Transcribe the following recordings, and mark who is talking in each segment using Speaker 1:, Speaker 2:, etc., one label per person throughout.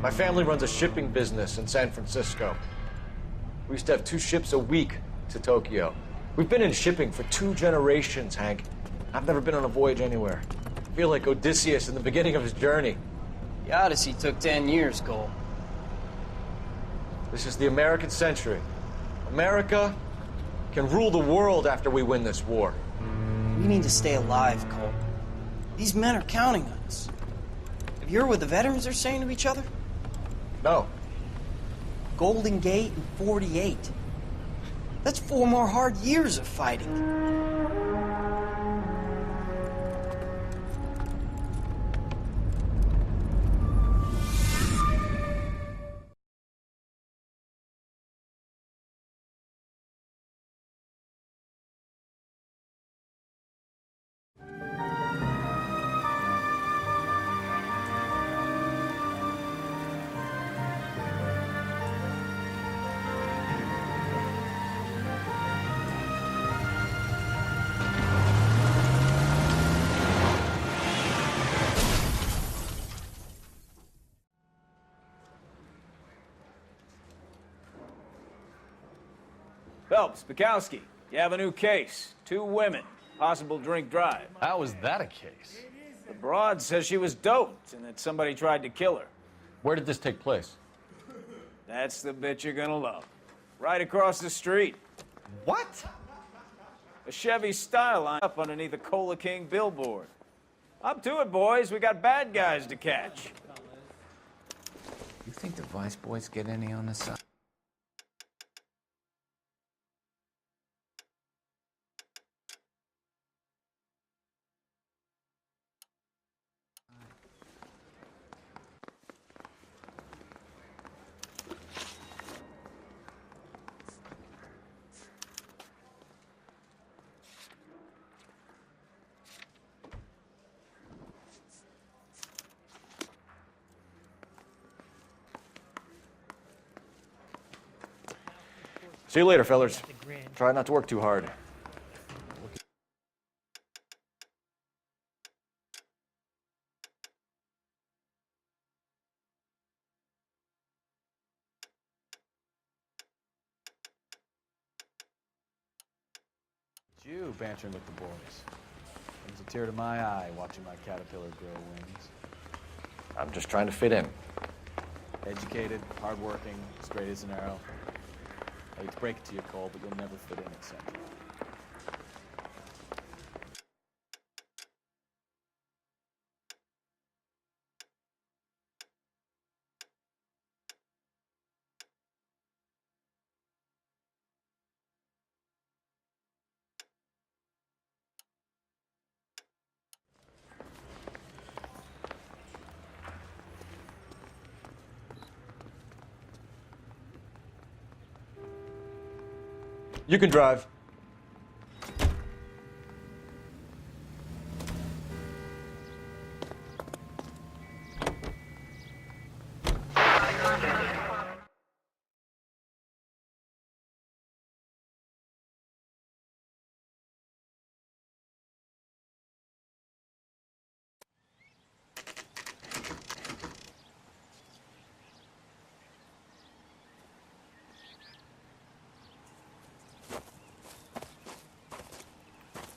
Speaker 1: My family runs a shipping business in San Francisco. We used to have 2 ships a week to Tokyo. We've been in shipping for 2 generations, Hank. I've never been on a voyage anywhere. I feel like Odysseus in the beginning of his journey.
Speaker 2: The Odyssey took 10 years, Cole.
Speaker 1: This is the American century. America can rule the world after we win this war.
Speaker 2: We need to stay alive, Cole. These men are counting on us. Have you heard what the veterans are saying to each other?
Speaker 1: No.
Speaker 2: Golden Gate and 48. That's 4 more hard years of fighting.
Speaker 3: Phelps, Bukowski, you have a new case. 2 women, possible drink drive.
Speaker 4: How is that a case?
Speaker 3: The broad says she was doped and that somebody tried to kill her.
Speaker 4: Where did this take place?
Speaker 3: That's the bit you're gonna love. Right across the street.
Speaker 4: What?
Speaker 3: A Chevy Style line up underneath a Cola King billboard. Up to it, boys. We got bad guys to catch.
Speaker 5: You think the Vice Boys get any on this side?
Speaker 1: See you later, fellas. Try not to work too hard.
Speaker 4: You bantering with the boys. Brings a tear to my eye watching my caterpillar grow wings.
Speaker 1: I'm just trying to fit in.
Speaker 4: Educated, hardworking, straight as an arrow. I hate to break it to you, Cole, but you'll never fit in at Central.
Speaker 1: You can drive.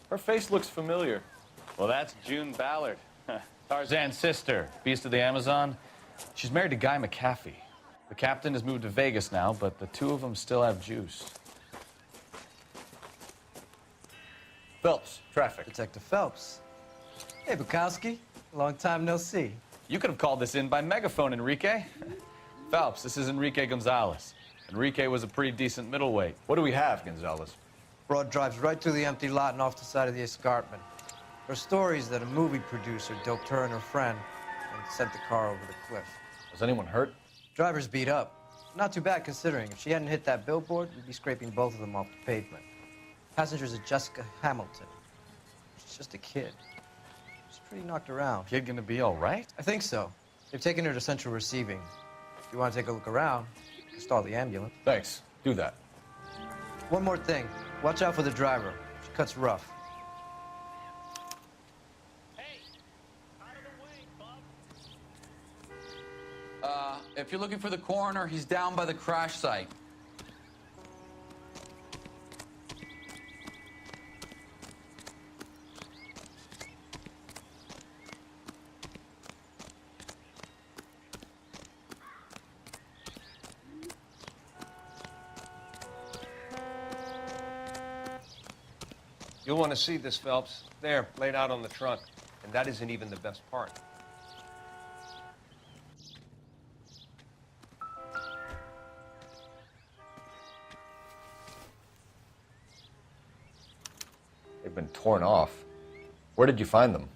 Speaker 1: Her face looks familiar.
Speaker 4: Well, that's June Ballard, Tarzan's sister, beast of the Amazon. She's married to Guy McAfee. The captain has moved to Vegas now, but the 2 of them still have juice.
Speaker 1: Phelps, traffic.
Speaker 6: Detective Phelps. Hey, Bukowski. Long time no see.
Speaker 4: You could have called this in by megaphone, Enrique. Phelps, this is Enrique Gonzalez. Enrique was a pretty decent middleweight.
Speaker 1: What do we have, Gonzalez?
Speaker 6: Broad drives right through the empty lot and off the side of the escarpment. Her stories that a movie producer doped her and her friend and sent the car over the cliff.
Speaker 1: Was anyone hurt?
Speaker 6: Driver's beat up. Not too bad considering. If she hadn't hit that billboard, we'd be scraping both of them off the pavement. Passenger's a Jessica Hamilton. She's just a kid. She's pretty knocked around.
Speaker 4: Kid gonna be all right?
Speaker 6: I think so. They've taken her to central receiving. If you want to take a look around, stall the ambulance.
Speaker 1: Thanks. Do that.
Speaker 6: One more thing. Watch out for the driver. She cuts rough.
Speaker 5: Hey, out of the way, bub.
Speaker 7: If you're looking for the coroner, he's down by the crash site.
Speaker 8: You'll want to see this, Phelps. There, laid out on the trunk. And that isn't even the best part.
Speaker 1: They've been torn off. Where did you find them?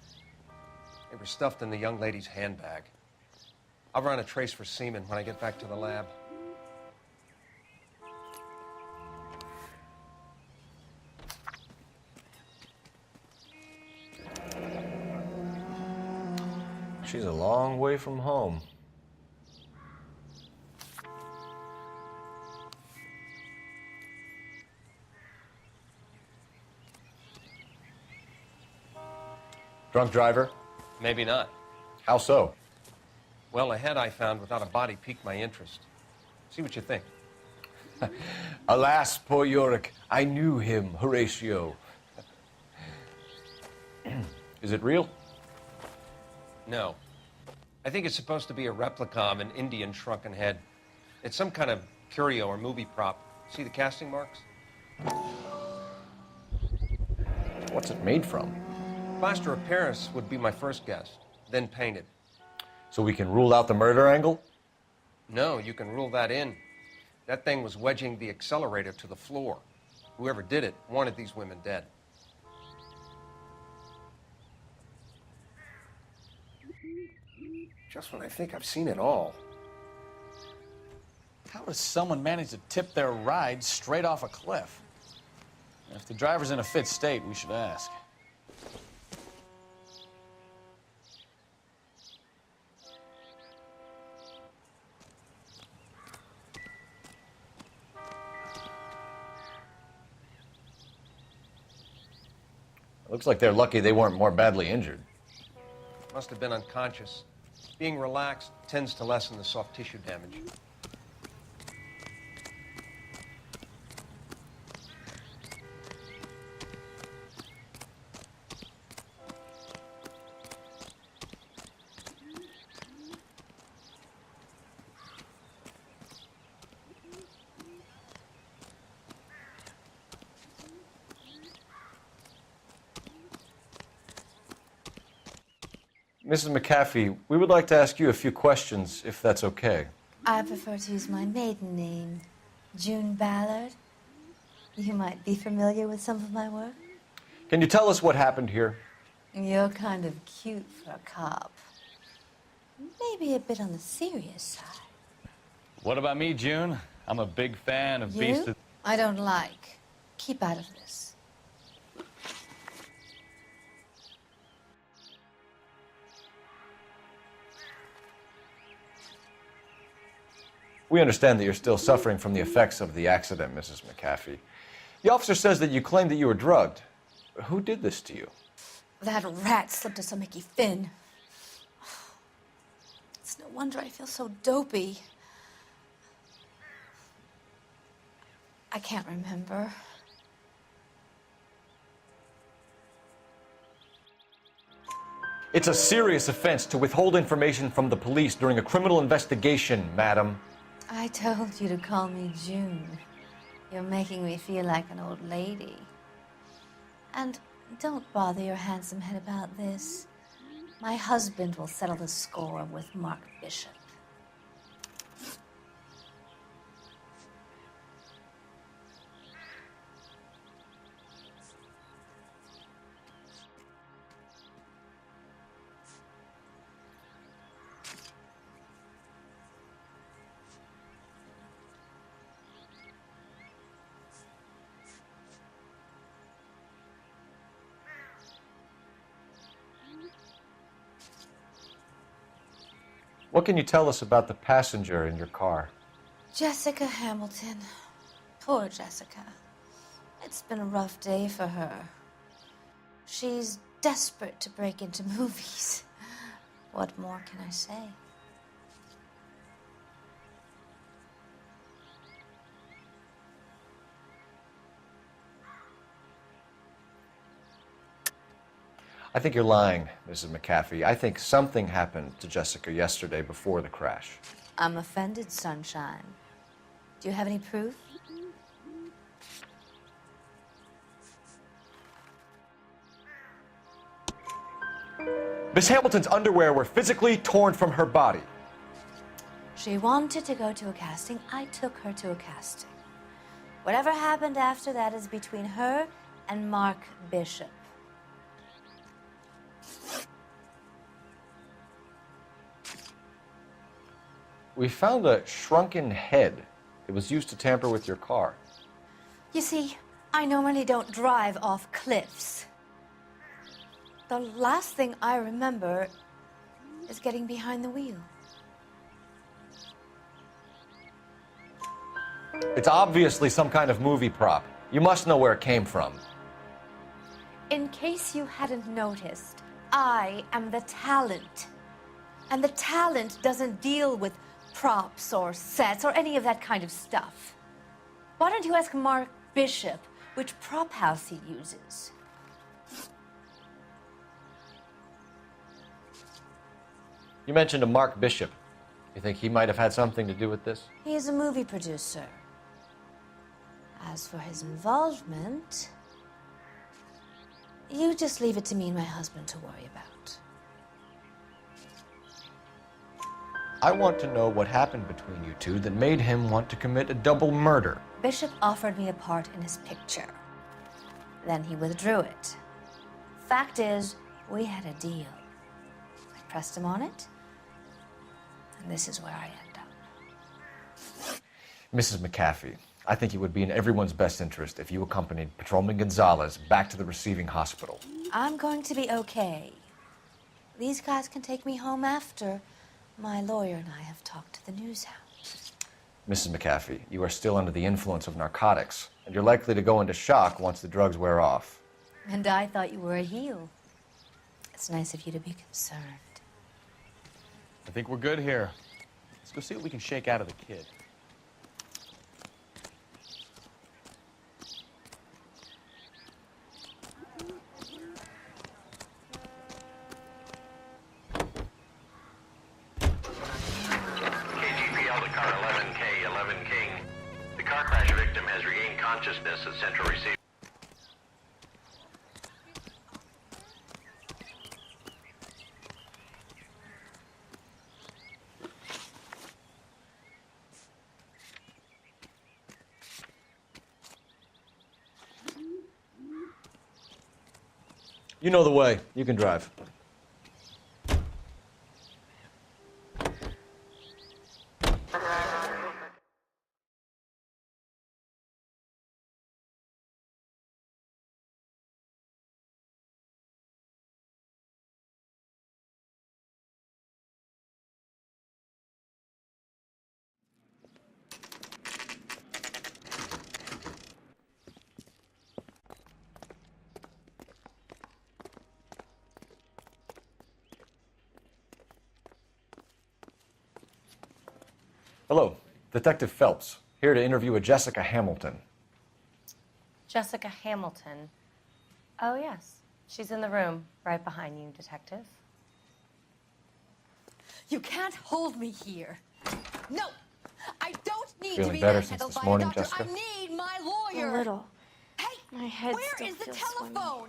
Speaker 8: They were stuffed in the young lady's handbag. I'll run a trace for semen when I get back to the lab.
Speaker 1: She's a long way from home. Drunk driver?
Speaker 8: Maybe not.
Speaker 1: How so?
Speaker 8: Well, a head I found without a body piqued my interest. See what you think.
Speaker 1: Alas, poor Yorick, I knew him, Horatio. Is it real?
Speaker 8: No. I think it's supposed to be a replica of an Indian shrunken head. It's some kind of curio or movie prop. See the casting marks?
Speaker 1: What's it made from?
Speaker 8: Plaster of Paris would be my first guess, then painted.
Speaker 1: So we can rule out the murder angle?
Speaker 8: No, you can rule that in. That thing was wedging the accelerator to the floor. Whoever did it wanted these women dead. Just when I think I've seen it all.
Speaker 4: How does someone manage to tip their ride straight off a cliff? If the driver's in a fit state, we should ask.
Speaker 1: Looks like they're lucky they weren't more badly injured.
Speaker 8: Must have been unconscious. Being relaxed tends to lessen the soft tissue damage.
Speaker 1: Mrs. McAfee, we would like to ask you a few questions, if that's okay.
Speaker 9: I prefer to use my maiden name, June Ballard. You might be familiar with some of my work.
Speaker 1: Can you tell us what happened here?
Speaker 9: You're kind of cute for a cop. Maybe a bit on the serious side.
Speaker 4: What about me, June? I'm a big fan of Beast
Speaker 9: You?
Speaker 4: of...
Speaker 9: I don't like. Keep out of this.
Speaker 1: We understand that you're still suffering from the effects of the accident, Mrs. McAfee. The officer says that you claimed that you were drugged. Who did this to you?
Speaker 9: That rat slipped us a Mickey Finn. It's no wonder I feel so dopey. I can't remember.
Speaker 1: It's a serious offense to withhold information from the police during a criminal investigation, madam.
Speaker 9: I told you to call me June. You're making me feel like an old lady. And don't bother your handsome head about this. My husband will settle the score with Mark Bishop.
Speaker 1: What can you tell us about the passenger in your car?
Speaker 9: Jessica Hamilton. Poor Jessica. It's been a rough day for her. She's desperate to break into movies. What more can I say?
Speaker 1: I think you're lying, Mrs. McAfee. I think something happened to Jessica yesterday before the crash.
Speaker 9: I'm offended, Sunshine. Do you have any proof?
Speaker 1: Miss Hamilton's underwear were physically torn from her body.
Speaker 9: She wanted to go to a casting. I took her to a casting. Whatever happened after that is between her and Mark Bishop.
Speaker 1: We found a shrunken head. It was used to tamper with your car.
Speaker 9: You see, I normally don't drive off cliffs. The last thing I remember is getting behind the wheel.
Speaker 1: It's obviously some kind of movie prop. You must know where it came from.
Speaker 9: In case you hadn't noticed, I am the talent. And the talent doesn't deal with props or sets or any of that kind of stuff. Why don't you ask Mark Bishop which prop house he uses?
Speaker 1: You mentioned a Mark Bishop. You think he might have had something to do with this?
Speaker 9: He is a movie producer. As for his involvement, you just leave it to me and my husband to worry about.
Speaker 1: I want to know what happened between you two that made him want to commit a double murder.
Speaker 9: Bishop offered me a part in his picture. Then he withdrew it. Fact is, we had a deal. I pressed him on it, and this is where I end up.
Speaker 1: Mrs. McAfee, I think it would be in everyone's best interest if you accompanied Patrolman Gonzalez back to the receiving hospital.
Speaker 9: I'm going to be okay. These guys can take me home after my lawyer and I have talked to the news hound.
Speaker 1: Mrs. McAfee, you are still under the influence of narcotics, and you're likely to go into shock once the drugs wear off.
Speaker 9: And I thought you were a heel. It's nice of you to be concerned.
Speaker 4: I think we're good here. Let's go see what we can shake out of the kid.
Speaker 10: KGPL to car 11K, 11 King. The car crash victim has regained consciousness at Central Receiver.
Speaker 1: You know the way. You can drive. Hello, Detective Phelps, here to interview a Jessica Hamilton.
Speaker 11: Jessica Hamilton. Oh, yes. She's in the room, right behind you, Detective.
Speaker 12: You can't hold me here. No! I don't need
Speaker 1: Feeling
Speaker 12: to be
Speaker 1: better since
Speaker 12: manhandled
Speaker 1: this
Speaker 12: by
Speaker 1: morning,
Speaker 12: a doctor.
Speaker 1: Jessica?
Speaker 12: I need my lawyer.
Speaker 9: A little.
Speaker 12: Hey,
Speaker 9: My head
Speaker 12: where
Speaker 9: still
Speaker 12: is the
Speaker 9: feels
Speaker 12: telephone?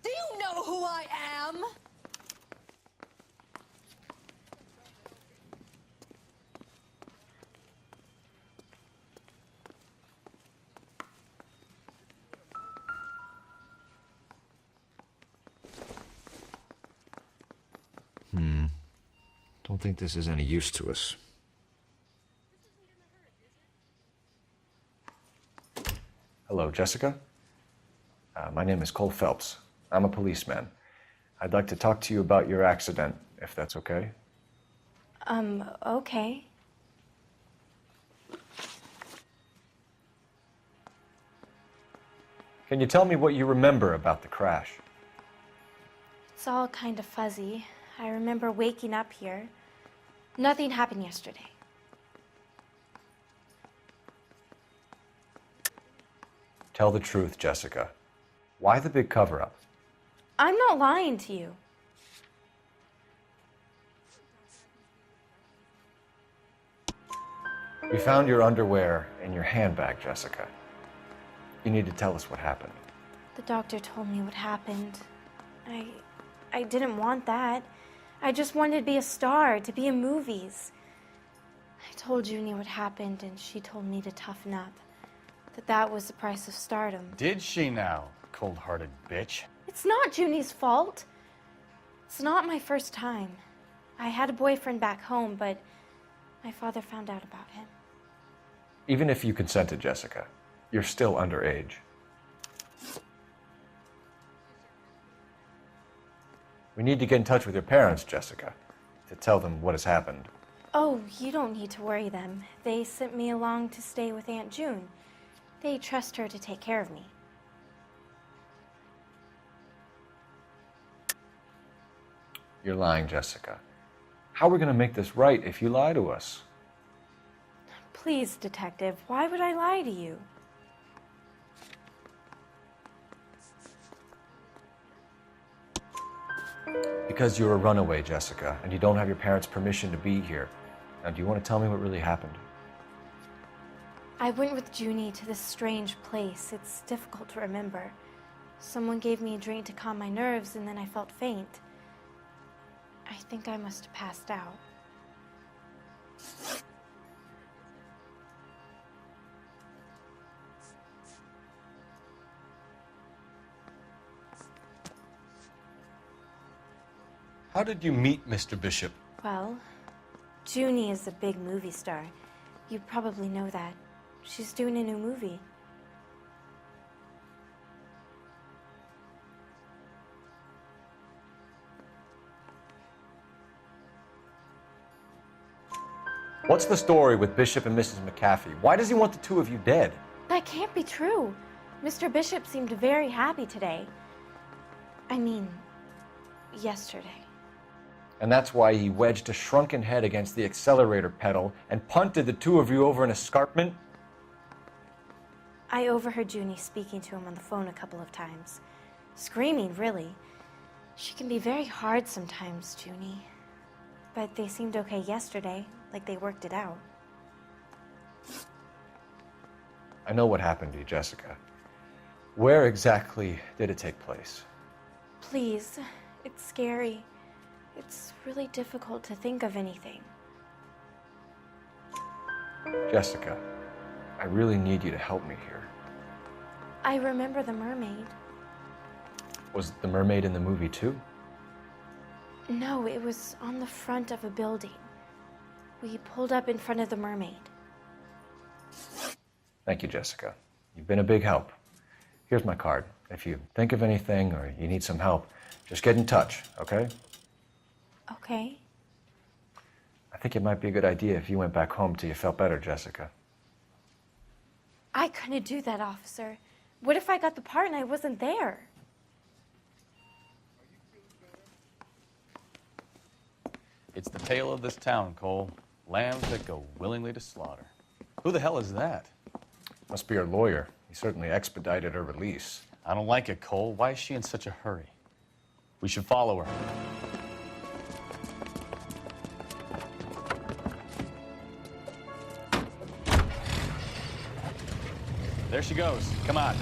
Speaker 12: Do you know who I am?
Speaker 1: Don't think this is any use to us. Hello, Jessica. My name is Cole Phelps. I'm a policeman. I'd like to talk to you about your accident, if that's okay.
Speaker 11: Okay.
Speaker 1: Can you tell me what you remember about the crash?
Speaker 11: It's all kind of fuzzy. I remember waking up here. Nothing happened yesterday.
Speaker 1: Tell the truth, Jessica. Why the big cover-up?
Speaker 11: I'm not lying to you.
Speaker 1: We found your underwear in your handbag, Jessica. You need to tell us what happened.
Speaker 11: The doctor told me what happened. I didn't want that. I just wanted to be a star, to be in movies. I told Junie what happened, and she told me to toughen up. That was the price of stardom.
Speaker 4: Did she now, cold-hearted bitch?
Speaker 11: It's not Junie's fault. It's not my first time. I had a boyfriend back home, but my father found out about him.
Speaker 1: Even if you consented, Jessica, you're still underage. We need to get in touch with your parents, Jessica, to tell them what has happened.
Speaker 11: Oh, you don't need to worry them. They sent me along to stay with Aunt June. They trust her to take care of me.
Speaker 1: You're lying, Jessica. How are we going to make this right if you lie to us?
Speaker 11: Please, Detective, why would I lie to you?
Speaker 1: Because you're a runaway, Jessica, and you don't have your parents' permission to be here. Now, do you want to tell me what really happened?
Speaker 11: I went with Junie to this strange place. It's difficult to remember. Someone gave me a drink to calm my nerves, and then I felt faint. I think I must have passed out.
Speaker 1: How did you meet Mr. Bishop?
Speaker 11: Well, Junie is a big movie star. You probably know that. She's doing a new movie.
Speaker 1: What's the story with Bishop and Mrs. McAfee? Why does he want the two of you dead?
Speaker 11: That can't be true. Mr. Bishop seemed very happy today. I mean, yesterday.
Speaker 1: And that's why he wedged a shrunken head against the accelerator pedal and punted the two of you over an escarpment?
Speaker 11: I overheard Junie speaking to him on the phone a couple of times. Screaming, really. She can be very hard sometimes, Junie. But they seemed okay yesterday, like they worked it out.
Speaker 1: I know what happened to you, Jessica. Where exactly did it take place?
Speaker 11: Please, it's scary. It's really difficult to think of anything.
Speaker 1: Jessica, I really need you to help me here.
Speaker 11: I remember the mermaid.
Speaker 1: Was the mermaid in the movie too?
Speaker 11: No, it was on the front of a building. We pulled up in front of the mermaid.
Speaker 1: Thank you, Jessica. You've been a big help. Here's my card. If you think of anything or you need some help, just get in touch, okay?
Speaker 11: Okay.
Speaker 1: I think it might be a good idea if you went back home till you felt better, Jessica.
Speaker 11: I couldn't do that, officer. What if I got the part and I wasn't there?
Speaker 4: It's the tale of this town, Cole. Lambs that go willingly to slaughter. Who the hell is that?
Speaker 1: Must be her lawyer. He certainly expedited her release.
Speaker 4: I don't like it, Cole. Why is she in such a hurry? We should follow her. There she goes. Come on.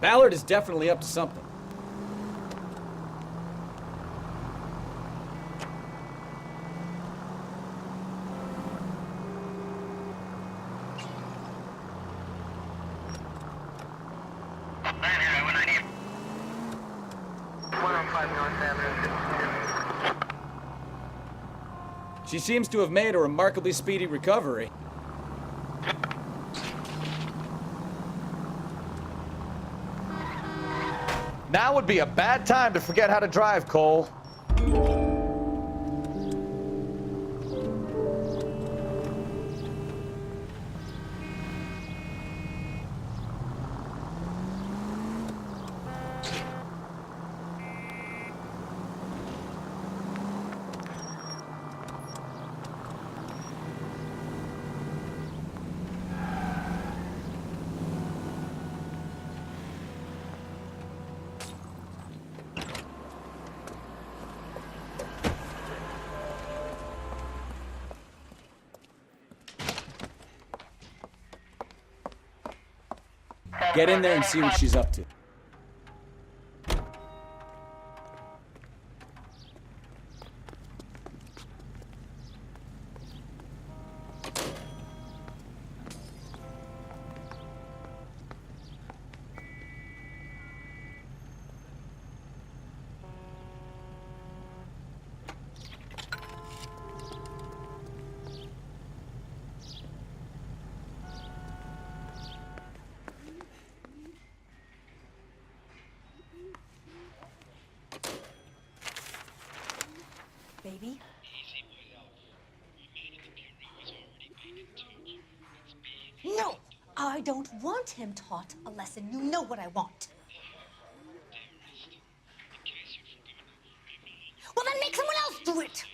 Speaker 3: Ballard is definitely up to something. She seems to have made a remarkably speedy recovery.
Speaker 4: Now would be a bad time to forget how to drive, Cole.
Speaker 3: Get in there and see what she's up to.
Speaker 12: Baby? No! I don't want him taught a lesson. You know what I want. Well, then make someone else do it!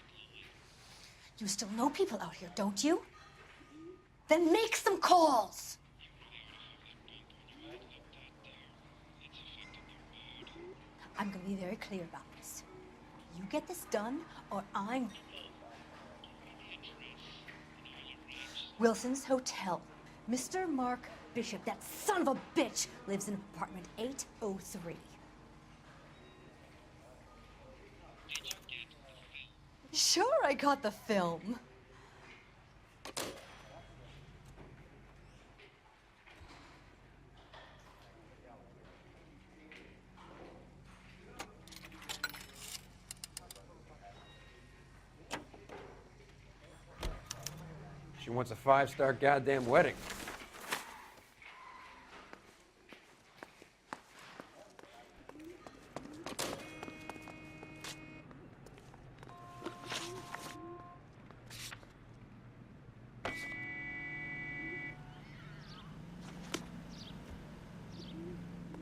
Speaker 12: You still know people out here, don't you? Then make some calls! I'm gonna be very clear about this. You get this done, or I'm... Wilson's Hotel. Mr. Mark Bishop, that son of a bitch, lives in apartment 803. Sure, I got the film.
Speaker 13: She wants a 5-star goddamn wedding.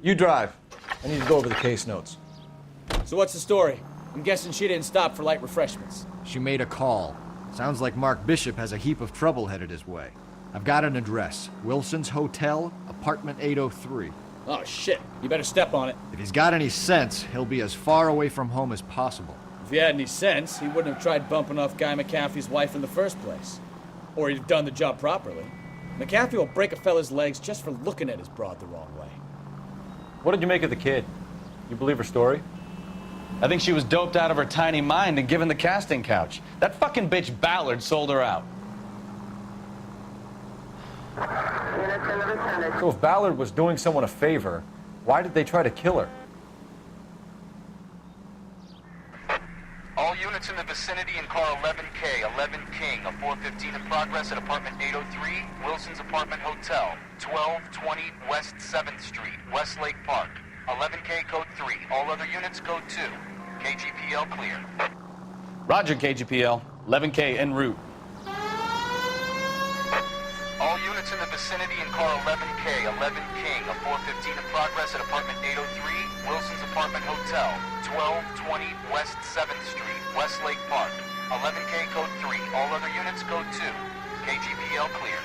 Speaker 1: You drive. I need to go over the case notes.
Speaker 3: So what's the story? I'm guessing she didn't stop for light refreshments.
Speaker 14: She made a call. Sounds like Mark Bishop has a heap of trouble headed his way. I've got an address. Wilson's Hotel, apartment 803.
Speaker 3: Oh, shit. You better step on it.
Speaker 14: If he's got any sense, he'll be as far away from home as possible.
Speaker 3: If he had any sense, he wouldn't have tried bumping off Guy McAfee's wife in the first place. Or he'd have done the job properly. McAfee will break a fella's legs just for looking at his broad the wrong way.
Speaker 1: What did you make of the kid? You believe her story?
Speaker 4: I think she was doped out of her tiny mind and given the casting couch. That fucking bitch Ballard sold her out.
Speaker 1: So if Ballard was doing someone a favor, why did they try to kill her?
Speaker 10: All units in the vicinity in car 11K, 11 King, a 415 in progress at apartment 803, Wilson's Apartment Hotel, 1220 West 7th Street, Westlake Park. 11K code 3, all other units code 2. KGPL clear.
Speaker 4: Roger, KGPL. 11K en route.
Speaker 10: All units in the vicinity in car 11K, 11 King, a 415 in progress at apartment 803, Wilson's Apartment Hotel, 1220 West 7th Street, Westlake Park. 11K code 3, all other units code 2. KGPL clear.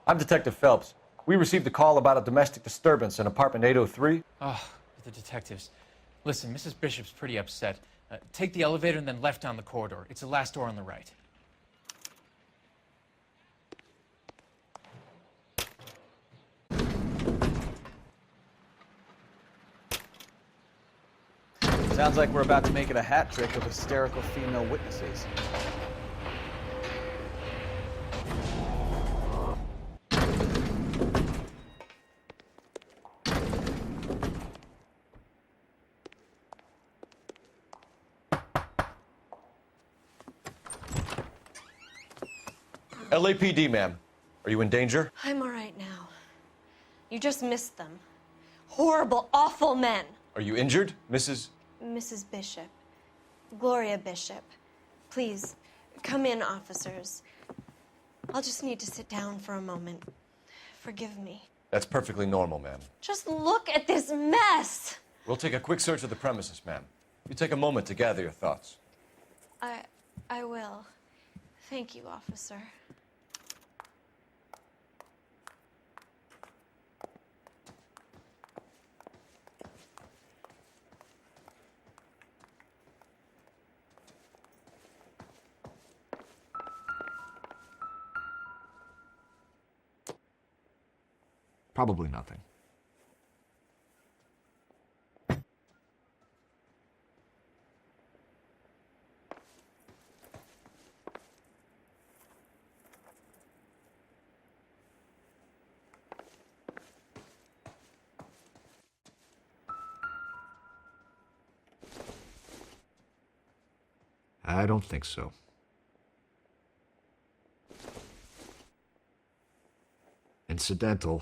Speaker 1: I'm Detective Phelps. We received a call about a domestic disturbance in apartment 803.
Speaker 5: Oh, the detectives. Listen, Mrs. Bishop's pretty upset. Take the elevator and then left down the corridor. It's the last door on the right.
Speaker 3: Sounds like we're about to make it a hat trick of hysterical female witnesses.
Speaker 1: LAPD, ma'am. Are you in danger?
Speaker 15: I'm all right now. You just missed them. Horrible, awful men.
Speaker 1: Are you injured, Mrs.?
Speaker 11: Mrs. Bishop. Gloria Bishop. Please, come in, officers. I'll just need to sit down for a moment. Forgive me.
Speaker 1: That's perfectly normal, ma'am.
Speaker 11: Just look at this mess!
Speaker 1: We'll take a quick search of the premises, ma'am. You take a moment to gather your thoughts.
Speaker 11: I will. Thank you, officer.
Speaker 14: Probably nothing. I don't think so. Incidental.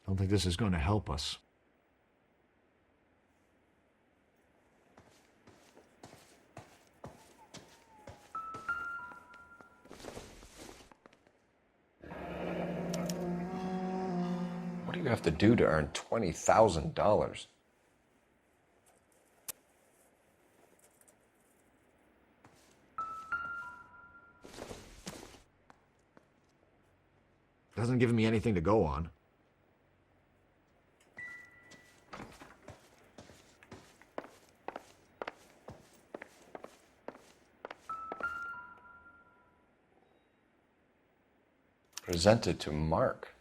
Speaker 14: Don't think this is going to help us.
Speaker 1: What do you have to do to earn $20,000?
Speaker 14: Doesn't give me anything to go on.
Speaker 1: Presented to Mark.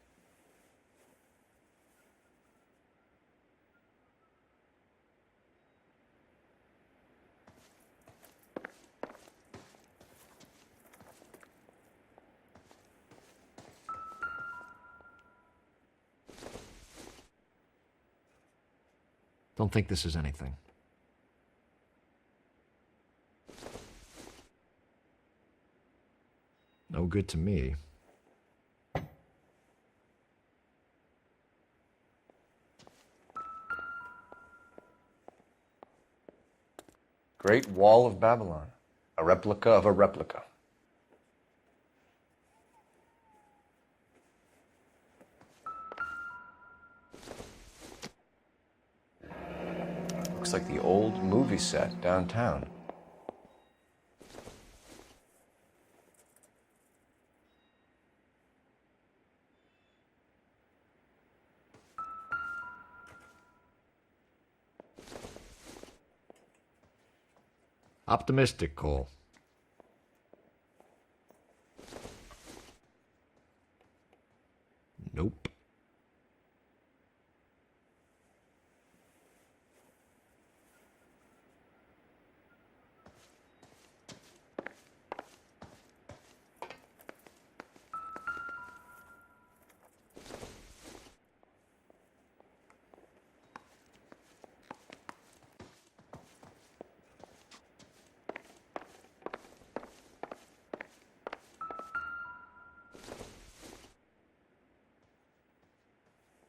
Speaker 14: Don't think this is anything. No good to me.
Speaker 1: Great Wall of Babylon. A replica of a replica. Looks like the old movie set downtown.
Speaker 14: Optimistic, Cole. Nope.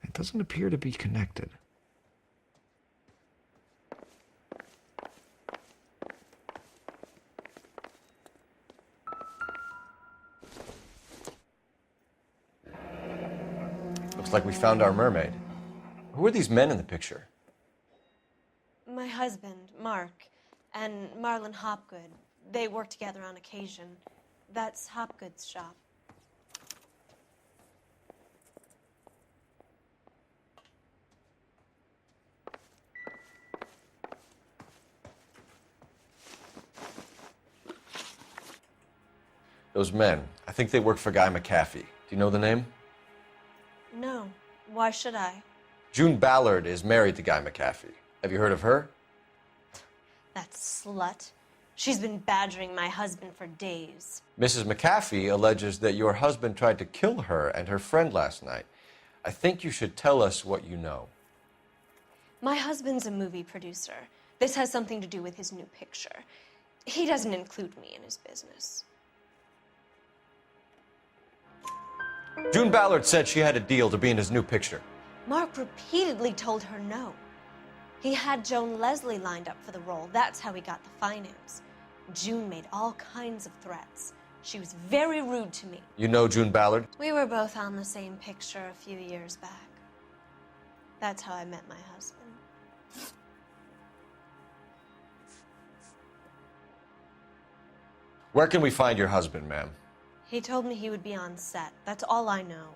Speaker 14: It doesn't appear to be connected.
Speaker 1: Looks like we found our mermaid. Who are these men in the picture?
Speaker 11: My husband, Mark, and Marlon Hopgood. They work together on occasion. That's Hopgood's shop.
Speaker 1: Those men, I think they work for Guy McAfee. Do you know the name?
Speaker 11: No. Why should I?
Speaker 1: June Ballard is married to Guy McAfee. Have you heard of her?
Speaker 11: That slut. She's been badgering my husband for days.
Speaker 1: Mrs. McAfee alleges that your husband tried to kill her and her friend last night. I think you should tell us what you know.
Speaker 11: My husband's a movie producer. This has something to do with his new picture. He doesn't include me in his business.
Speaker 1: June Ballard said she had a deal to be in his new picture.
Speaker 15: Mark repeatedly told her no. He had Joan Leslie lined up for the role. That's how he got the finance. June made all kinds of threats. She was very rude to me.
Speaker 1: You know June Ballard?
Speaker 15: We were both on the same picture a few years back. That's how I met my husband.
Speaker 1: Where can we find your husband, ma'am?
Speaker 15: He told me he would be on set. That's all I know.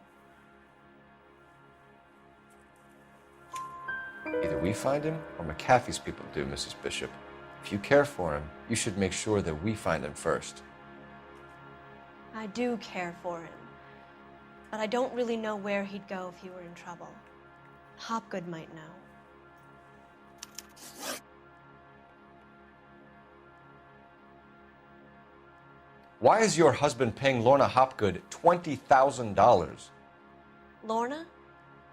Speaker 1: Either we find him or McAfee's people do, Mrs. Bishop. If you care for him, you should make sure that we find him first.
Speaker 15: I do care for him, but I don't really know where he'd go if he were in trouble. Hopgood might know.
Speaker 1: Why is your husband paying Lorna Hopgood $20,000?
Speaker 15: Lorna?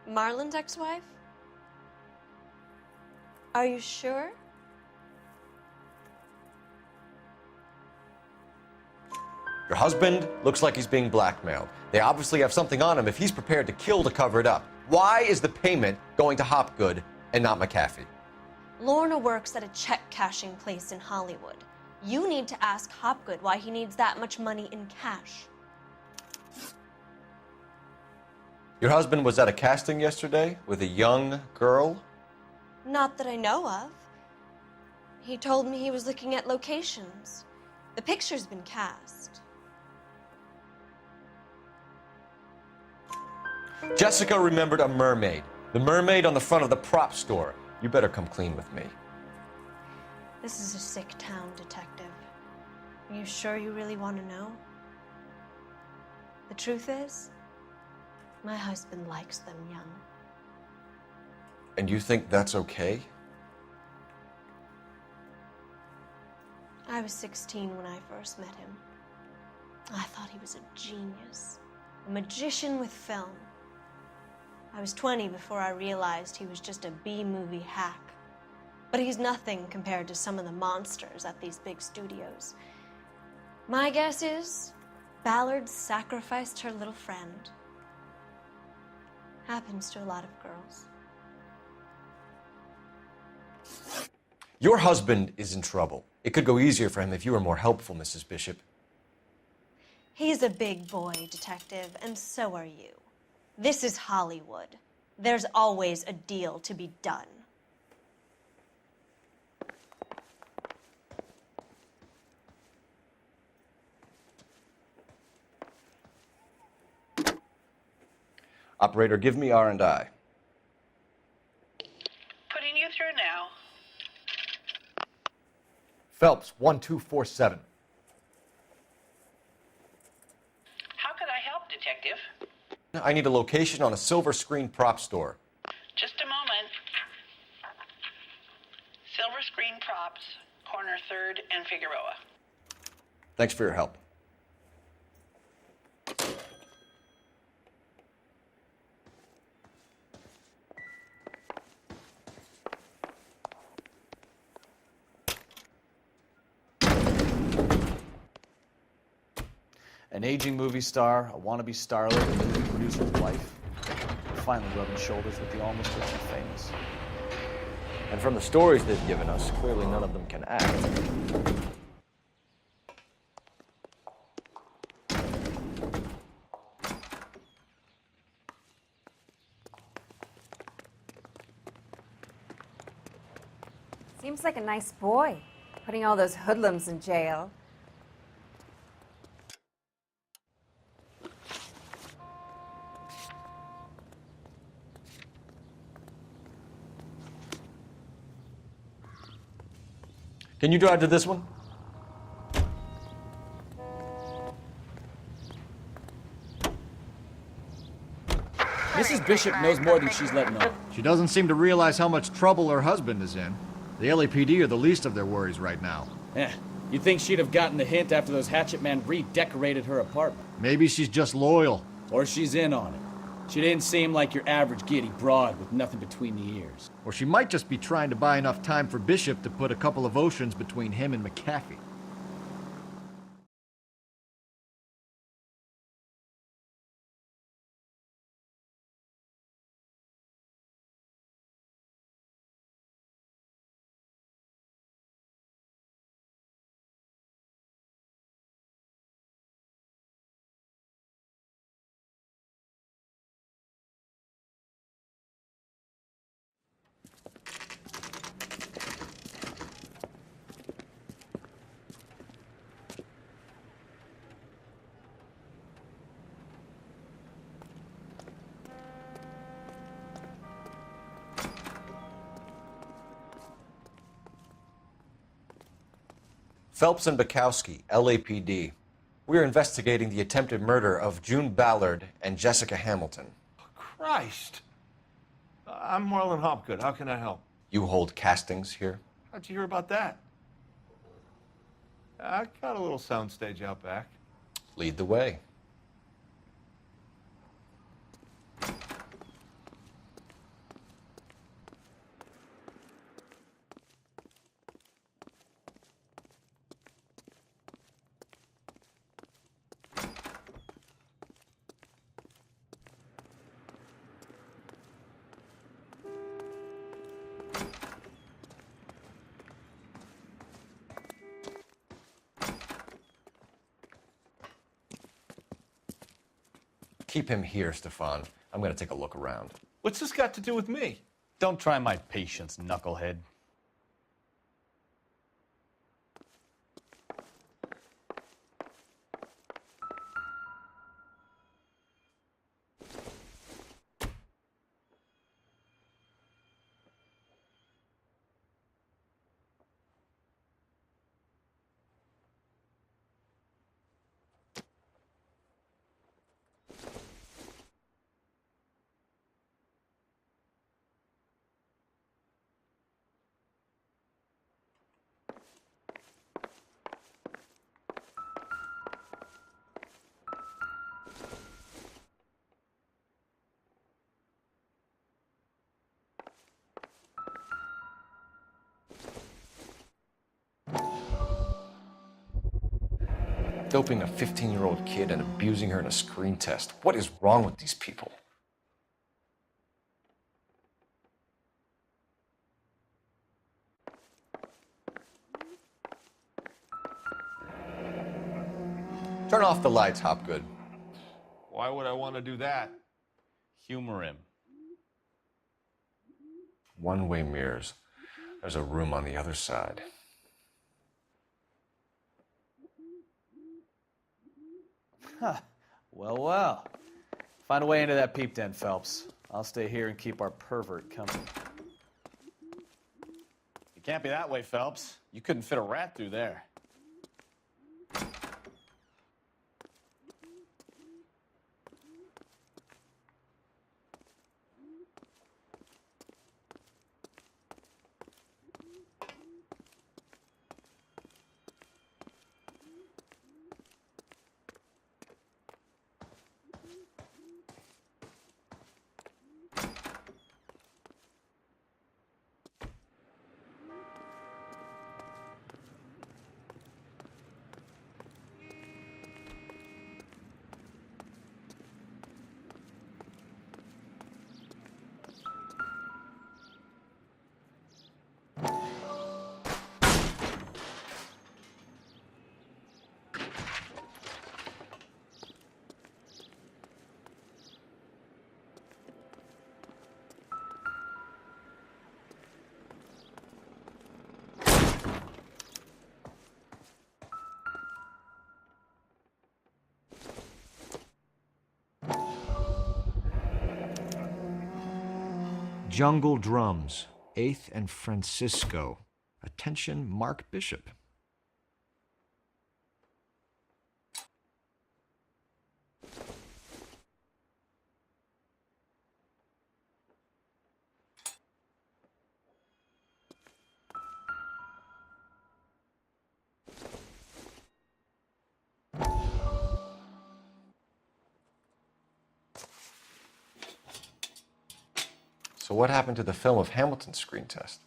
Speaker 15: Marlon's ex-wife? Are you sure?
Speaker 1: Your husband looks like he's being blackmailed. They obviously have something on him if he's prepared to kill to cover it up. Why is the payment going to Hopgood and not McAfee?
Speaker 15: Lorna works at a check-cashing place in Hollywood. You need to ask Hopgood why he needs that much money in cash.
Speaker 1: Your husband was at a casting yesterday with a young girl?
Speaker 15: Not that I know of. He told me he was looking at locations. The picture's been cast.
Speaker 1: Jessica remembered a mermaid. The mermaid on the front of the prop store. You better come clean with me.
Speaker 15: This is a sick town, Detective. Are you sure you really want to know? The truth is, my husband likes them young.
Speaker 1: And you think that's okay?
Speaker 15: I was 16 when I first met him. I thought he was a genius, a magician with film. I was 20 before I realized he was just a B-movie hack. But he's nothing compared to some of the monsters at these big studios. My guess is Ballard sacrificed her little friend. Happens to a lot of girls.
Speaker 1: Your husband is in trouble. It could go easier for him if you were more helpful, Mrs. Bishop.
Speaker 15: He's a big boy, Detective, and so are you. This is Hollywood. There's always a deal to be done.
Speaker 1: Operator, give me R&I.
Speaker 16: Putting you through now.
Speaker 1: Phelps, 1247.
Speaker 16: How could I help, Detective?
Speaker 1: I need a location on a silver screen prop store.
Speaker 16: Just a moment. Silver Screen Props, corner 3rd and Figueroa.
Speaker 1: Thanks for your help.
Speaker 3: An aging movie star, a wannabe starlet, a movie producer's wife, finally rubbing shoulders with the almost rich and famous.
Speaker 1: And from the stories they've given us, clearly none of them can act.
Speaker 17: Seems like a nice boy, putting all those hoodlums in jail.
Speaker 1: Can you drive to this one?
Speaker 3: Mrs. Bishop knows more than she's letting on.
Speaker 14: She doesn't seem to realize how much trouble her husband is in. The LAPD are the least of their worries right now.
Speaker 3: You'd think she'd have gotten the hint after those hatchet men redecorated her apartment.
Speaker 14: Maybe she's just loyal.
Speaker 3: Or she's in on it. She didn't seem like your average giddy broad with nothing between the ears.
Speaker 14: Or she might just be trying to buy enough time for Bishop to put a couple of oceans between him and McAfee.
Speaker 1: Phelps and Bukowski, LAPD. We are investigating the attempted murder of June Ballard and Jessica Hamilton.
Speaker 18: Christ. I'm Marlon Hopgood. How can I help?
Speaker 1: You hold castings here?
Speaker 18: How'd you hear about that? I got a little soundstage out back.
Speaker 1: Lead the way. Keep him here, Stefan. I'm gonna take a look around.
Speaker 18: What's this got to do with me?
Speaker 4: Don't try my patience, knucklehead.
Speaker 1: Doping a 15-year-old kid and abusing her in a screen test. What is wrong with these people? Turn off the lights, Hopgood.
Speaker 18: Why would I want to do that?
Speaker 4: Humor him.
Speaker 1: One-way mirrors. There's a room on the other side.
Speaker 3: Huh. Well, well. Find a way into that peep den, Phelps. I'll stay here and keep our pervert company.
Speaker 4: It can't be that way, Phelps. You couldn't fit a rat through there.
Speaker 14: Jungle Drums, 8th and Francisco. Attention, Mark Bishop.
Speaker 1: So what happened to the film of Hamilton's screen test?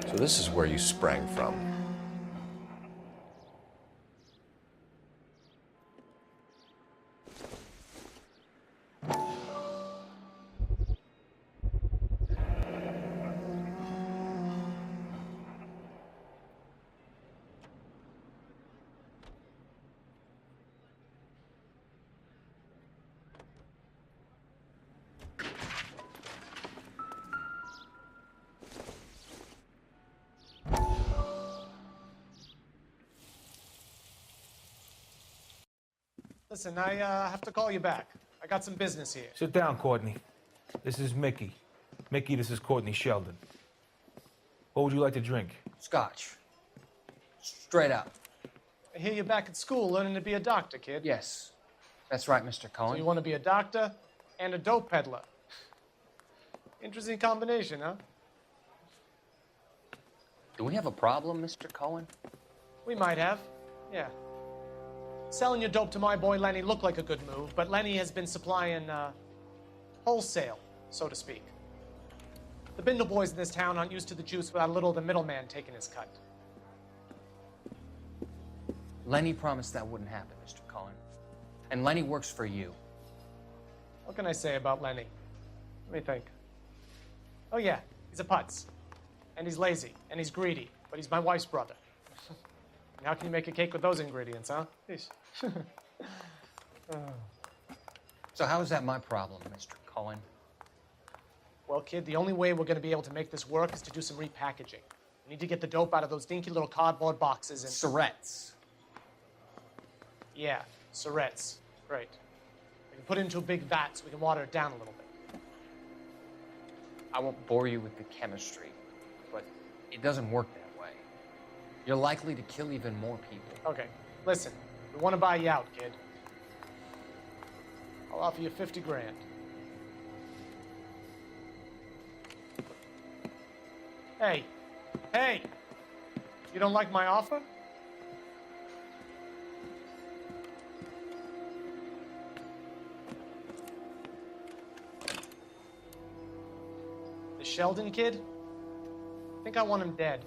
Speaker 1: So this is where you sprang from.
Speaker 19: Listen, I have to call you back. I got some business here.
Speaker 20: Sit down, Courtney. This is Mickey. Mickey, this is Courtney Sheldon. What would you like to drink?
Speaker 6: Scotch. Straight up.
Speaker 19: I hear you're back at school learning to be a doctor, kid.
Speaker 6: Yes. That's right, Mr.
Speaker 19: So
Speaker 6: Cohen.
Speaker 19: you want to be a doctor and a dope peddler. Interesting combination, huh?
Speaker 6: Do we have a problem, Mr. Cohen?
Speaker 19: We might have, yeah. Selling your dope to my boy Lenny looked like a good move, but Lenny has been supplying, wholesale, so to speak. The Bindle boys in this town aren't used to the juice without a little of the middleman taking his cut.
Speaker 6: Lenny promised that wouldn't happen, Mr. Cohen. And Lenny works for you.
Speaker 19: What can I say about Lenny? Let me think. Oh yeah, he's a putz. And he's lazy, and he's greedy, but he's my wife's brother. And how can you make a cake with those ingredients, huh? Jeez.
Speaker 6: So how is that my problem, Mr. Cohen?
Speaker 19: Well, kid, the only way we're going to be able to make this work is to do some repackaging. We need to get the dope out of those dinky little cardboard boxes and...
Speaker 6: Surrettes.
Speaker 19: Yeah, Surrettes. Great. We can put it into a big vat so we can water it down a little bit.
Speaker 6: I won't bore you with the chemistry, but it doesn't work that way. You're likely to kill even more people.
Speaker 19: Okay, listen. We want to buy you out, kid. I'll offer you 50 grand. Hey. Hey! You don't like my offer? The Sheldon kid? I think I want him dead.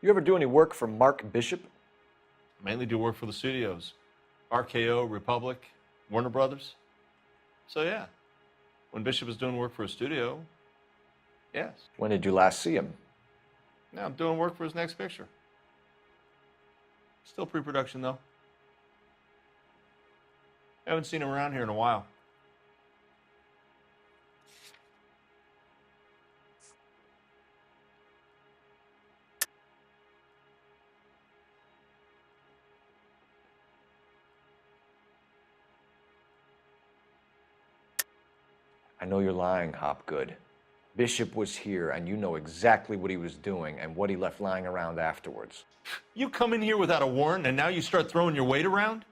Speaker 1: You ever do any work for Mark Bishop?
Speaker 18: Mainly do work for the studios. RKO, Republic, Warner Brothers. So yeah, when Bishop was doing work for a studio, yes.
Speaker 1: When did you last see him?
Speaker 18: Now I'm doing work for his next picture. Still pre-production though. Haven't seen him around here in a while.
Speaker 1: I know you're lying, Hopgood. Bishop was here, and you know exactly what he was doing and what he left lying around afterwards.
Speaker 18: You come in here without a warrant, and now you start throwing your weight around?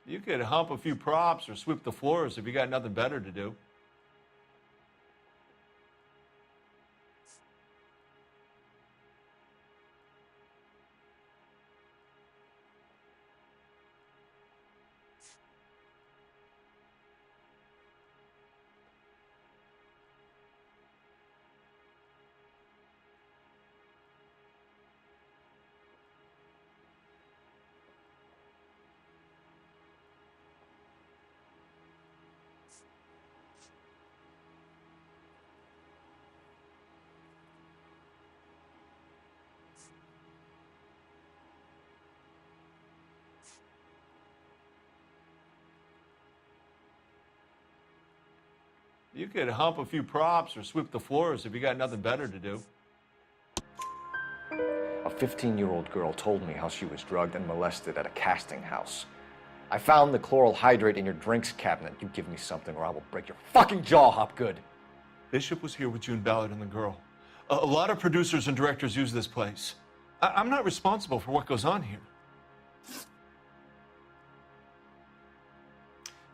Speaker 18: You could hump a few props or sweep the floors if you got nothing better to do. You could hump a few props or sweep the floors if you got nothing better to do.
Speaker 1: A 15-year-old girl told me how she was drugged and molested at a casting house. I found the chloral hydrate in your drinks cabinet. You give me something or I will break your fucking jaw, Hopgood.
Speaker 18: Bishop was here with June Ballard and the girl. A lot of producers and directors use this place. I'm not responsible for what goes on here.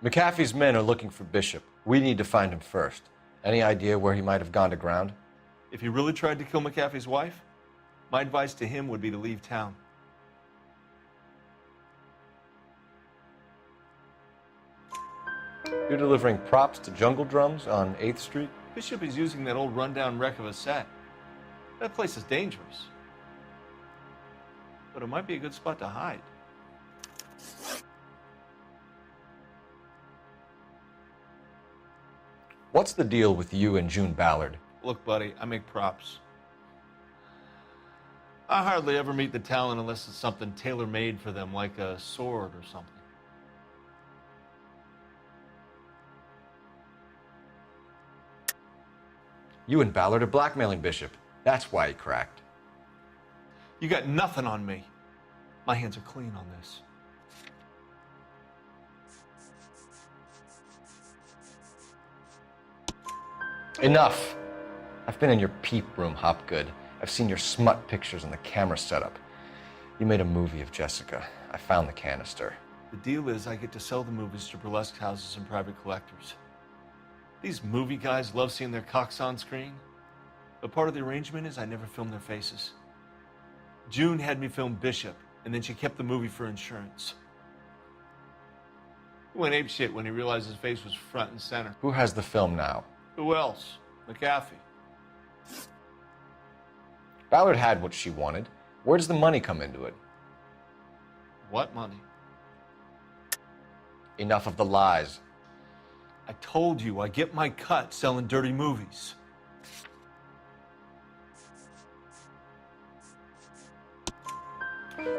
Speaker 1: McAfee's men are looking for Bishop. We need to find him first. Any idea where he might have gone to ground?
Speaker 18: If he really tried to kill McAfee's wife, my advice to him would be to leave town.
Speaker 1: You're delivering props to Jungle Drums on 8th Street?
Speaker 18: Bishop is using that old rundown wreck of a set. That place is dangerous. But it might be a good spot to hide.
Speaker 1: What's the deal with you and June Ballard?
Speaker 18: Look, buddy, I make props. I hardly ever meet the talent unless it's something tailor-made for them, like a sword or something.
Speaker 1: You and Ballard are blackmailing Bishop. That's why he cracked.
Speaker 18: You got nothing on me. My hands are clean on this.
Speaker 1: Enough. I've been in your peep room, Hopgood. I've seen your smut pictures and the camera setup. You made a movie of Jessica. I found the canister.
Speaker 18: The deal is I get to sell the movies to burlesque houses and private collectors. These movie guys love seeing their cocks on screen, but part of the arrangement is I never film their faces. June had me film Bishop, and then she kept the movie for insurance. He went apeshit when he realized his face was front and center.
Speaker 1: Who has the film now?
Speaker 18: Who else? McAfee.
Speaker 1: Ballard had what she wanted. Where does the money come into it?
Speaker 18: What money?
Speaker 1: Enough of the lies.
Speaker 18: I told you I get my cut selling dirty movies.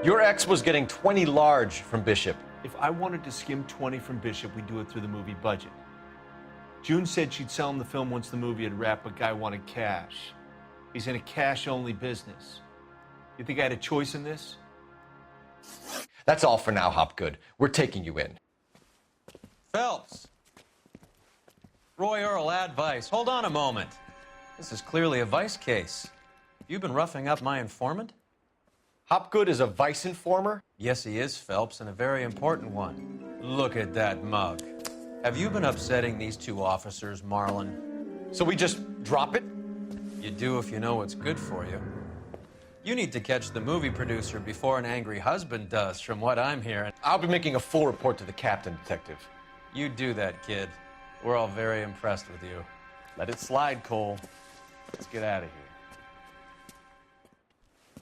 Speaker 1: Your ex was getting 20 large from Bishop.
Speaker 18: If I wanted to skim 20 from Bishop, we'd do it through the movie budget. June said she'd sell him the film once the movie had wrapped, but Guy wanted cash. He's in a cash-only business. You think I had a choice in this?
Speaker 1: That's all for now, Hopgood. We're taking you in.
Speaker 6: Phelps! Roy Earl, advice. Hold on a moment. This is clearly a vice case. You've been roughing up my informant?
Speaker 1: Hopgood is a vice informer?
Speaker 6: Yes, he is, Phelps, and a very important one. Look at that mug. Have you been upsetting these two officers, Marlon?
Speaker 1: So we just drop it?
Speaker 6: You do if you know what's good for you. You need to catch the movie producer before an angry husband does, from what I'm hearing.
Speaker 1: I'll be making a full report to the captain, Detective.
Speaker 6: You do that, kid. We're all very impressed with you.
Speaker 4: Let it slide, Cole. Let's get out of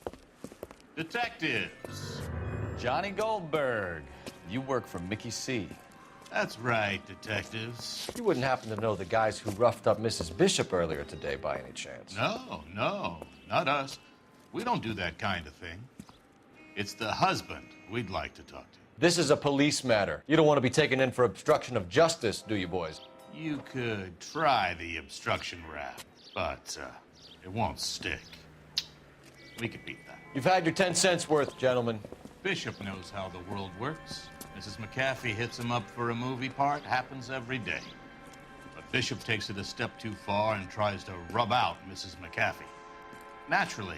Speaker 4: here.
Speaker 21: Detectives.
Speaker 4: Johnny Goldberg. You work for Mickey C.
Speaker 21: That's right, detectives.
Speaker 1: You wouldn't happen to know the guys who roughed up Mrs. Bishop earlier today by any chance?
Speaker 21: No, not us. We don't do that kind of thing. It's the husband we'd like to talk to.
Speaker 1: This is a police matter. You don't want to be taken in for obstruction of justice, do you, boys?
Speaker 21: You could try the obstruction rap, but it won't stick. We could beat that.
Speaker 1: You've had your 10 cents worth, gentlemen.
Speaker 21: Bishop knows how the world works. Mrs. McAfee hits him up for a movie part. Happens every day. But Bishop takes it a step too far and tries to rub out Mrs. McAfee. Naturally,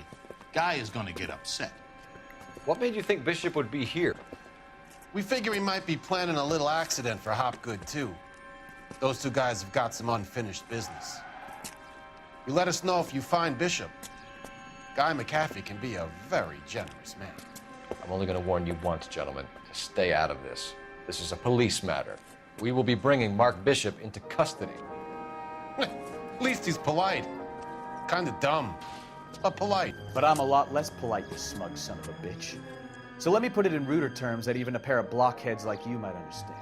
Speaker 21: Guy is going to get upset.
Speaker 1: What made you think Bishop would be here?
Speaker 2: We figure he might be planning a little accident for Hopgood, too. Those two guys have got some unfinished business. You let us know if you find Bishop. Guy McAfee can be a very generous man.
Speaker 1: I'm only going to warn you once, gentlemen, to stay out of this. This is a police matter. We will be bringing Mark Bishop into custody.
Speaker 2: At least he's polite. Kind of dumb, but polite.
Speaker 3: But I'm a lot less polite, you smug son of a bitch. So let me put it in ruder terms that even a pair of blockheads like you might understand.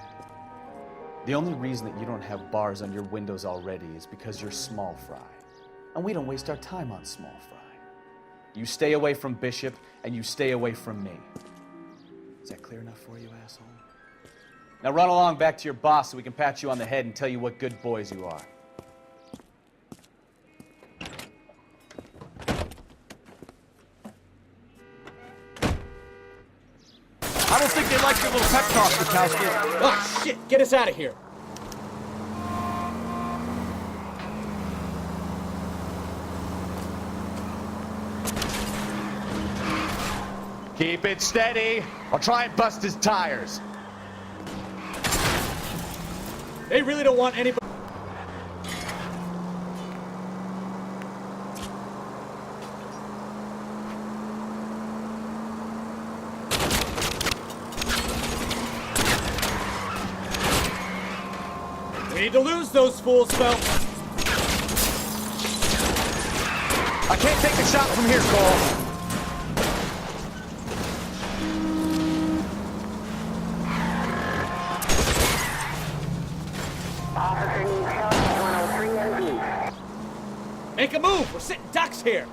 Speaker 3: The only reason that you don't have bars on your windows already is because you're small fry. And we don't waste our time on small fry. You stay away from Bishop, and you stay away from me. Is that clear enough for you, asshole? Now run along back to your boss so we can pat you on the head and tell you what good boys you are.
Speaker 14: I don't think they like your little pep talk, Bukowski.
Speaker 3: Oh, shit! Get us out of here!
Speaker 4: Keep it steady. I'll try and bust his tires.
Speaker 3: They really don't want anybody. We need to lose those fools, Phelps.
Speaker 4: I can't take the shot from here, Cole.
Speaker 3: Make a move! We're sitting ducks here!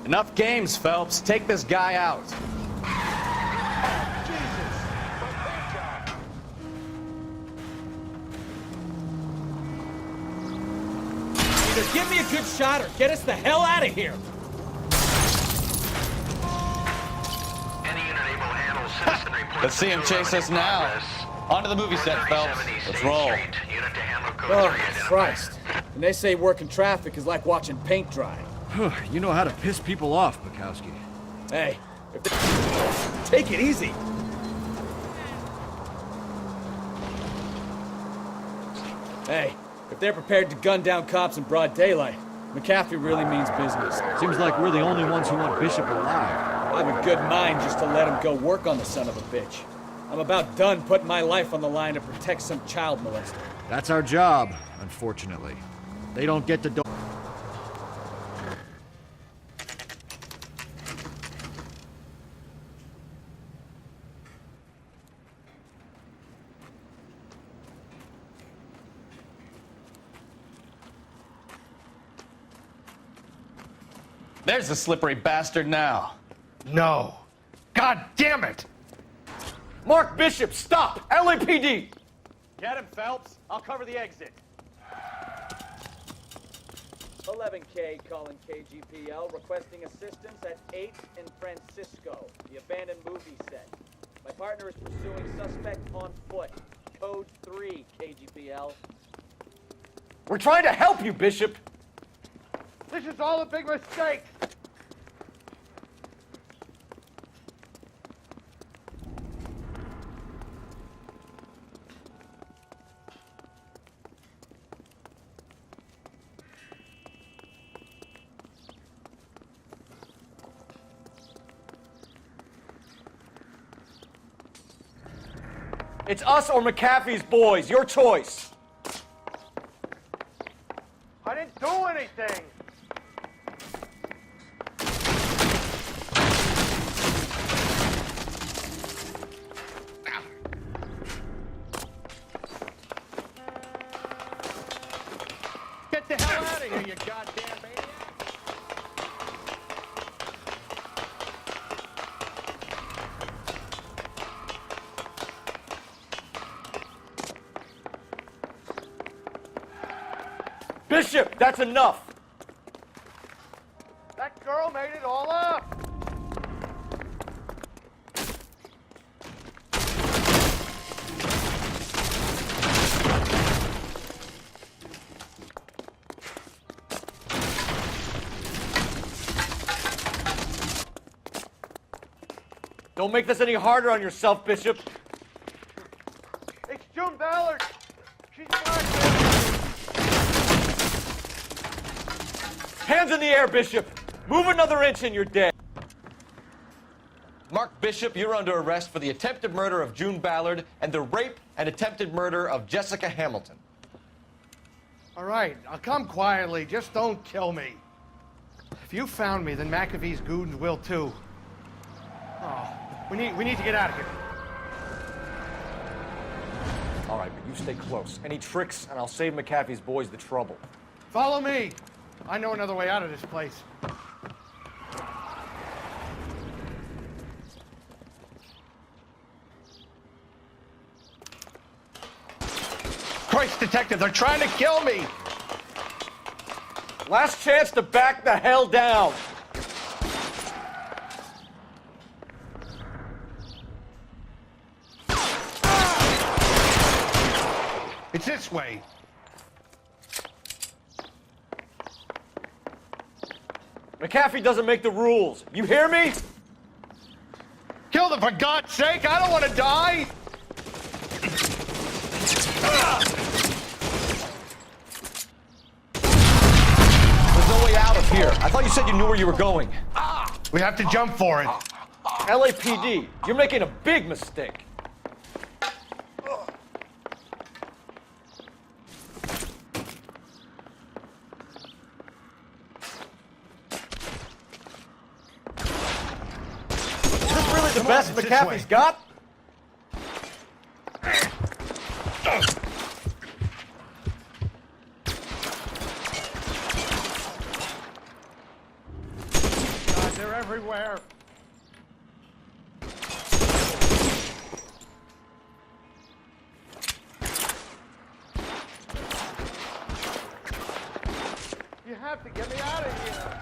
Speaker 4: Enough games, Phelps. Take this guy out.
Speaker 3: Either give me a good shot or get us the hell out of here!
Speaker 4: Let's see him chase us now. Onto the movie set, Phelps. Let's roll.
Speaker 3: Oh, Christ. And they say working traffic is like watching paint dry.
Speaker 14: You know how to piss people off, Bukowski.
Speaker 3: Hey, take it easy. Hey, if they're prepared to gun down cops in broad daylight, McAfee really means business.
Speaker 14: Seems like we're the only ones who want Bishop alive.
Speaker 3: I have a good mind just to let him go work on the son of a bitch. I'm about done putting my life on the line to protect some child molester.
Speaker 14: That's our job, unfortunately. They don't get to do.
Speaker 4: There's the slippery bastard now.
Speaker 1: No. God damn it! Mark Bishop, stop! LAPD!
Speaker 3: Get him, Phelps. I'll cover the exit. 11K calling KGPL, requesting assistance at 8th and Francisco, the abandoned movie set. My partner is pursuing suspect on foot. Code 3, KGPL.
Speaker 1: We're trying to help you, Bishop!
Speaker 22: This is all a big mistake!
Speaker 1: It's us or McAfee's boys. Your choice.
Speaker 22: I didn't do anything! Get the hell out of here, you goddamn maniac!
Speaker 1: Bishop, that's enough.
Speaker 22: That girl made it all up!
Speaker 1: Don't make this any harder on yourself, Bishop.
Speaker 22: It's June Ballard. She's back.
Speaker 1: Hands in the air, Bishop. Move another inch and you're dead. Mark Bishop, you're under arrest for the attempted murder of June Ballard and the rape and attempted murder of Jessica Hamilton.
Speaker 22: All right, I'll come quietly. Just don't kill me. If you found me, then McAfee's goons will too. Oh, we need to get out of here.
Speaker 1: All right, but you stay close. Any tricks, and I'll save McAfee's boys the trouble.
Speaker 22: Follow me. I know another way out of this place. Christ, detective, they're trying to kill me!
Speaker 1: Last chance to back the hell down.
Speaker 22: It's this way.
Speaker 1: McAfee doesn't make the rules. You hear me?
Speaker 22: Kill them, for God's sake! I don't want to die!
Speaker 1: There's no way out of here. I thought you said you knew where you were going.
Speaker 22: We have to jump for it.
Speaker 1: LAPD, you're making a big mistake. Is this really the best McAfee's got?
Speaker 22: God, they're everywhere. You have to get me out of here.